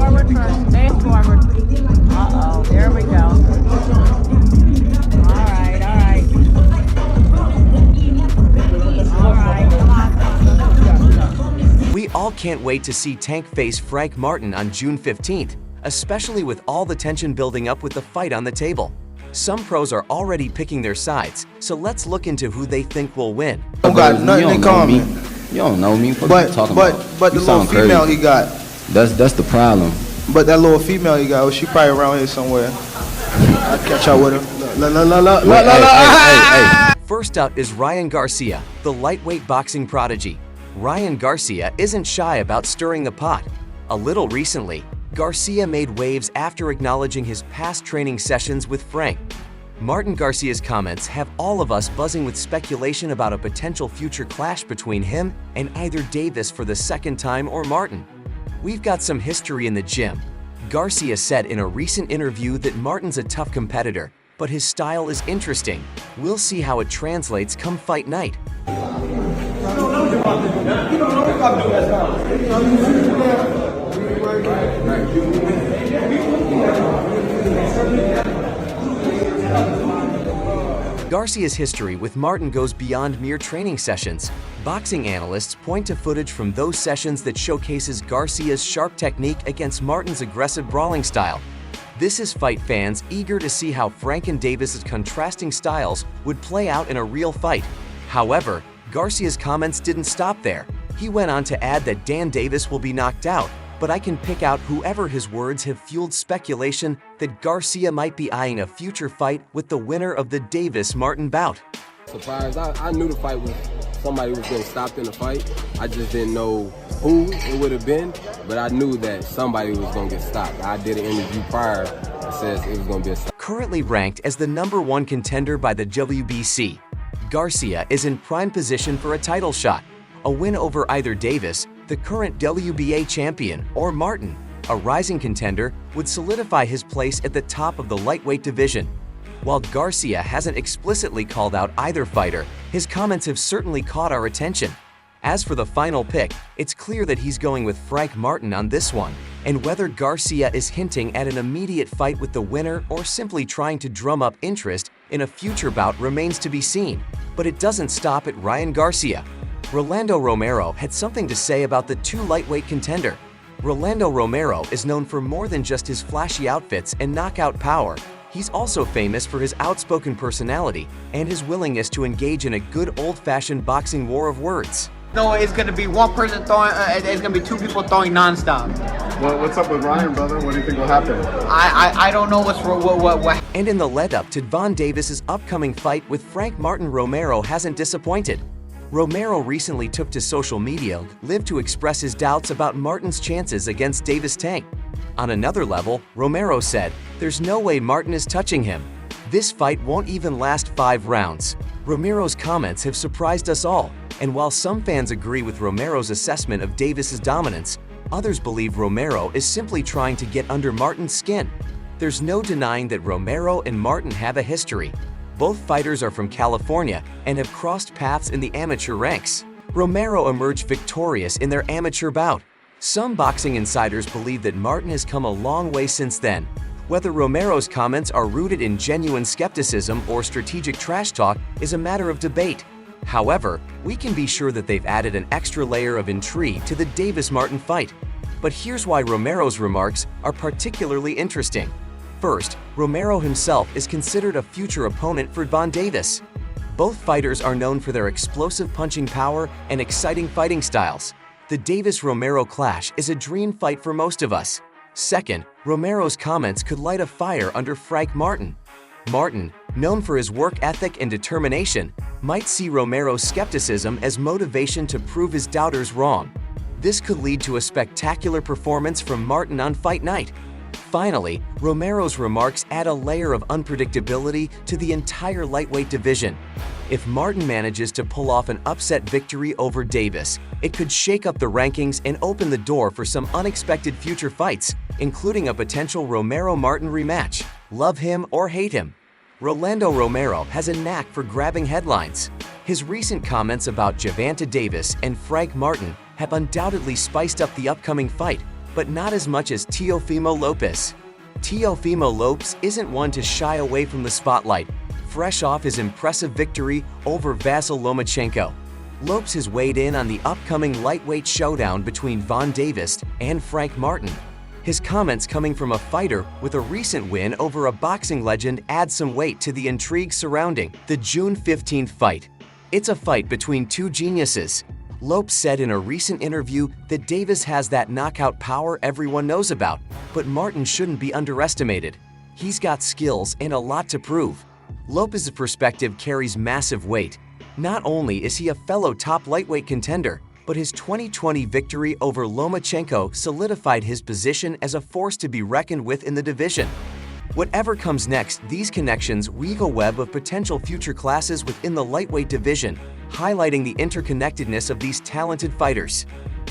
forward first. Face forward. Uh-oh, there we go. All right, all right. All right, come on. We all can't wait to see Tank face Frank Martin on June 15th, especially with all the tension building up with the fight on the table. Some pros are already picking their sides, so let's look into who they think will win. Don't got nothing in common. You don't know me. But the little female he got. That's the problem. But that little female he got, she probably around here somewhere. I'll catch up with her. First up is Ryangarcia, the lightweight boxing prodigy. Ryangarcia isn't shy about stirring the pot. A little recently, Garcia made waves after acknowledging his past training sessions with Frank. Martin Garcia's comments have all of us buzzing with speculation about a potential future clash between him and either Davis for the second time or Martin. We've got some history in the gym. Garcia said in a recent interview that Martin's a tough competitor, but his style is interesting. We'll see how it translates come fight night. Garcia's history with Martin goes beyond mere training sessions. Boxing analysts point to footage from those sessions that showcases Garcia's sharp technique against Martin's aggressive brawling style. This is fight fans eager to see how Frank and Davis's contrasting styles would play out in a real fight. However, Garcia's comments didn't stop there. He went on to add that Dan Davis will be knocked out, but I can pick out whoever. His words have fueled speculation that Garcia might be eyeing a future fight with the winner of the Davis-Martin bout. Surprised, I knew the fight was somebody was getting stopped in the fight. I just didn't know who it would have been, but I knew that somebody was going to get stopped. I did an interview prior that says it was going to be a stop. Currently ranked as the #1 contender by the WBC, Garcia is in prime position for a title shot. A win over either Davis, the current WBA champion, or Martin, a rising contender, would solidify his place at the top of the lightweight division. While Garcia hasn't explicitly called out either fighter, his comments have certainly caught our attention. As for the final pick, it's clear that he's going with Frank Martin on this one, and whether Garcia is hinting at an immediate fight with the winner or simply trying to drum up interest in a future bout remains to be seen. But it doesn't stop at Ryangarcia. Rolando Romero had something to say about the two lightweight contender. Rolando Romero is known for more than just his flashy outfits and knockout power. He's also famous for his outspoken personality and his willingness to engage in a good old-fashioned boxing war of words. No, it's going to be one person throwing, it's going to be two people throwing nonstop. Well, what's up with Ryan, brother? What do you think will happen? I don't know what. And in the lead-up to Gervonta Davis's upcoming fight with Frank Martin, Romero hasn't disappointed. Romero recently took to social media live to express his doubts about Martin's chances against Davis Tank. On another level, Romero said, "There's no way Martin is touching him. This fight won't even last 5 rounds." Romero's comments have surprised us all, and while some fans agree with Romero's assessment of Davis's dominance, others believe Romero is simply trying to get under Martin's skin. There's no denying that Romero and Martin have a history. Both fighters are from California and have crossed paths in the amateur ranks. Romero emerged victorious in their amateur bout. Some boxing insiders believe that Martin has come a long way since then. Whether Romero's comments are rooted in genuine skepticism or strategic trash talk is a matter of debate. However, we can be sure that they've added an extra layer of intrigue to the Davis-Martin fight. But here's why Romero's remarks are particularly interesting. First, Romero himself is considered a future opponent for Gervonta Davis. Both fighters are known for their explosive punching power and exciting fighting styles. The Davis-Romero clash is a dream fight for most of us. Second, Romero's comments could light a fire under Frank Martin. Martin, known for his work ethic and determination, might see Romero's skepticism as motivation to prove his doubters wrong. This could lead to a spectacular performance from Martin on fight night. Finally, Romero's remarks add a layer of unpredictability to the entire lightweight division. If Martin manages to pull off an upset victory over Davis, it could shake up the rankings and open the door for some unexpected future fights, including a potential Romero-Martin rematch. Love him or hate him, Rolando Romero has a knack for grabbing headlines. His recent comments about Gervonta Davis and Frank Martin have undoubtedly spiced up the upcoming fight, but not as much as Teofimo Lopez. Teofimo Lopez isn't one to shy away from the spotlight, fresh off his impressive victory over Vasyl Lomachenko. Lopez has weighed in on the upcoming lightweight showdown between Von Davis and Frank Martin. His comments coming from a fighter with a recent win over a boxing legend add some weight to the intrigue surrounding the June 15th fight. It's a fight between two geniuses. Lopez said in a recent interview that Davis has that knockout power everyone knows about, but Martin shouldn't be underestimated. He's got skills and a lot to prove. Lopez's perspective carries massive weight. Not only is he a fellow top lightweight contender, but his 2020 victory over Lomachenko solidified his position as a force to be reckoned with in the division. Whatever comes next, these connections weave a web of potential future classes within the lightweight division, highlighting the interconnectedness of these talented fighters.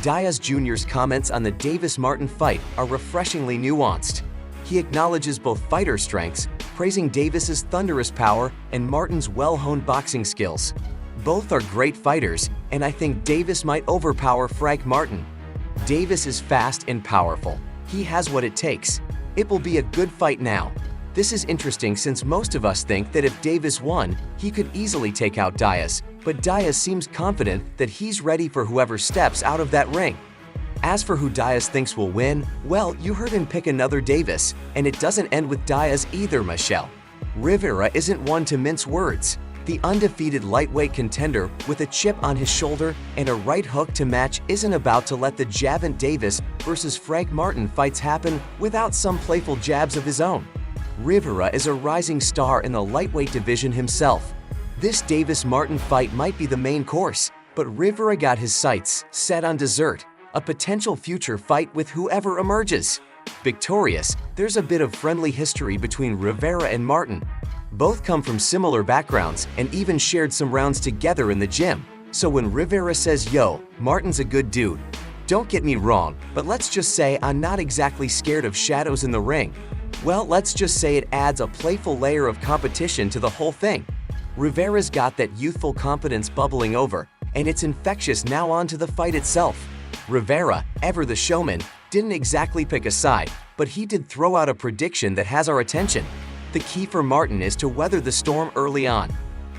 Diaz Jr.'s comments on the Davis-Martin fight are refreshingly nuanced. He acknowledges both fighter strengths, praising Davis's thunderous power and Martin's well-honed boxing skills. Both are great fighters, and I think Davis might overpower Frank Martin. Davis is fast and powerful. He has what it takes. It will be a good fight now. This is interesting since most of us think that if Davis won, he could easily take out Diaz, but Diaz seems confident that he's ready for whoever steps out of that ring. As for who Diaz thinks will win, well, you heard him pick another Davis, and it doesn't end with Diaz either, Michelle. Rivera isn't one to mince words. The undefeated lightweight contender with a chip on his shoulder and a right hook to match isn't about to let the Gervonta Davis versus Frank Martin fights happen without some playful jabs of his own. Rivera is a rising star in the lightweight division himself. This Davis-Martin fight might be the main course, but Rivera got his sights set on dessert, a potential future fight with whoever emerges. Victorious, there's a bit of friendly history between Rivera and Martin. Both come from similar backgrounds and even shared some rounds together in the gym. So when Rivera says, "Yo, Martin's a good dude," don't get me wrong, but let's just say I'm not exactly scared of shadows in the ring. Well, let's just say it adds a playful layer of competition to the whole thing. Rivera's got that youthful confidence bubbling over, and it's infectious. Now on to the fight itself. Rivera, ever the showman, didn't exactly pick a side, but he did throw out a prediction that has our attention. The key for Martin is to weather the storm early on.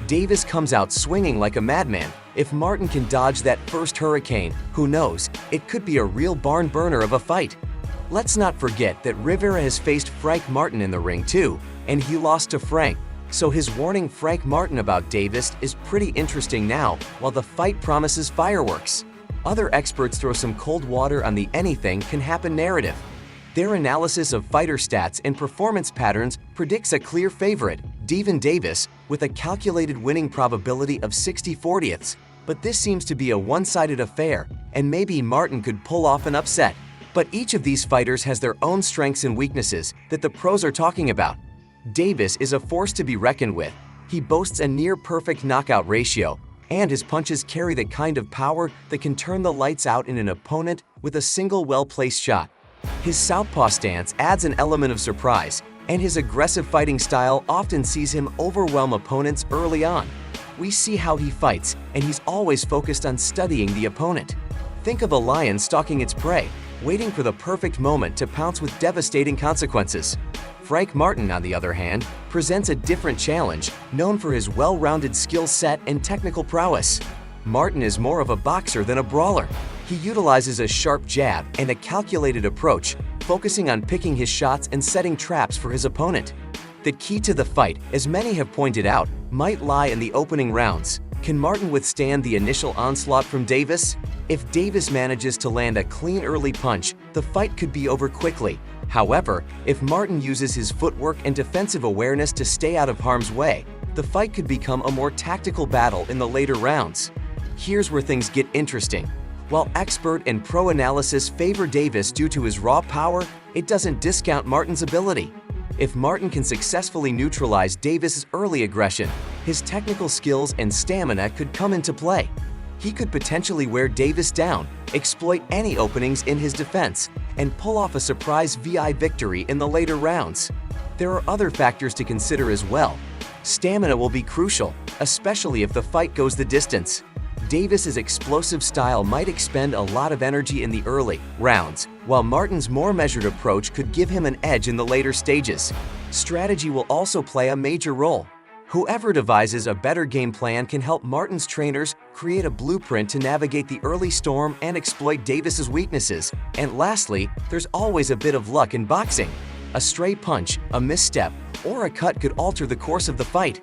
Davis comes out swinging like a madman. If Martin can dodge that first hurricane, who knows, it could be a real barn burner of a fight. Let's not forget that Rivera has faced Frank Martin in the ring too, and he lost to Frank. So his warning Frank Martin about Davis is pretty interesting now, while the fight promises fireworks. Other experts throw some cold water on the anything can happen narrative. Their analysis of fighter stats and performance patterns predicts a clear favorite, Devin Davis, with a calculated winning probability of 60/40ths. But this seems to be a one-sided affair, and maybe Martin could pull off an upset. But each of these fighters has their own strengths and weaknesses that the pros are talking about. Davis is a force to be reckoned with. He boasts a near-perfect knockout ratio, and his punches carry the kind of power that can turn the lights out in an opponent with a single well-placed shot. His southpaw stance adds an element of surprise, and his aggressive fighting style often sees him overwhelm opponents early on. We see how he fights, and he's always focused on studying the opponent. Think of a lion stalking its prey, waiting for the perfect moment to pounce with devastating consequences. Frank Martin, on the other hand, presents a different challenge, known for his well-rounded skill set and technical prowess. Martin is more of a boxer than a brawler. He utilizes a sharp jab and a calculated approach, focusing on picking his shots and setting traps for his opponent. The key to the fight, as many have pointed out, might lie in the opening rounds. Can Martin withstand the initial onslaught from Davis? If Davis manages to land a clean early punch, the fight could be over quickly. However, if Martin uses his footwork and defensive awareness to stay out of harm's way, the fight could become a more tactical battle in the later rounds. Here's where things get interesting. While expert and pro analysis favor Davis due to his raw power, it doesn't discount Martin's ability. If Martin can successfully neutralize Davis's early aggression, his technical skills and stamina could come into play. He could potentially wear Davis down, exploit any openings in his defense, and pull off a surprise VI victory in the later rounds. There are other factors to consider as well. Stamina will be crucial, especially if the fight goes the distance. Davis's explosive style might expend a lot of energy in the early rounds, while Martin's more measured approach could give him an edge in the later stages. Strategy will also play a major role. Whoever devises a better game plan can help Martin's trainers create a blueprint to navigate the early storm and exploit Davis's weaknesses. And lastly, there's always a bit of luck in boxing. A stray punch, a misstep, or a cut could alter the course of the fight.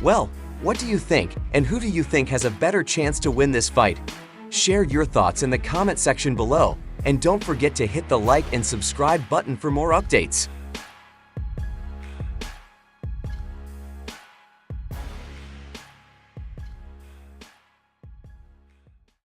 Well, what do you think, and who do you think has a better chance to win this fight? Share your thoughts in the comment section below, and don't forget to hit the like and subscribe button for more updates.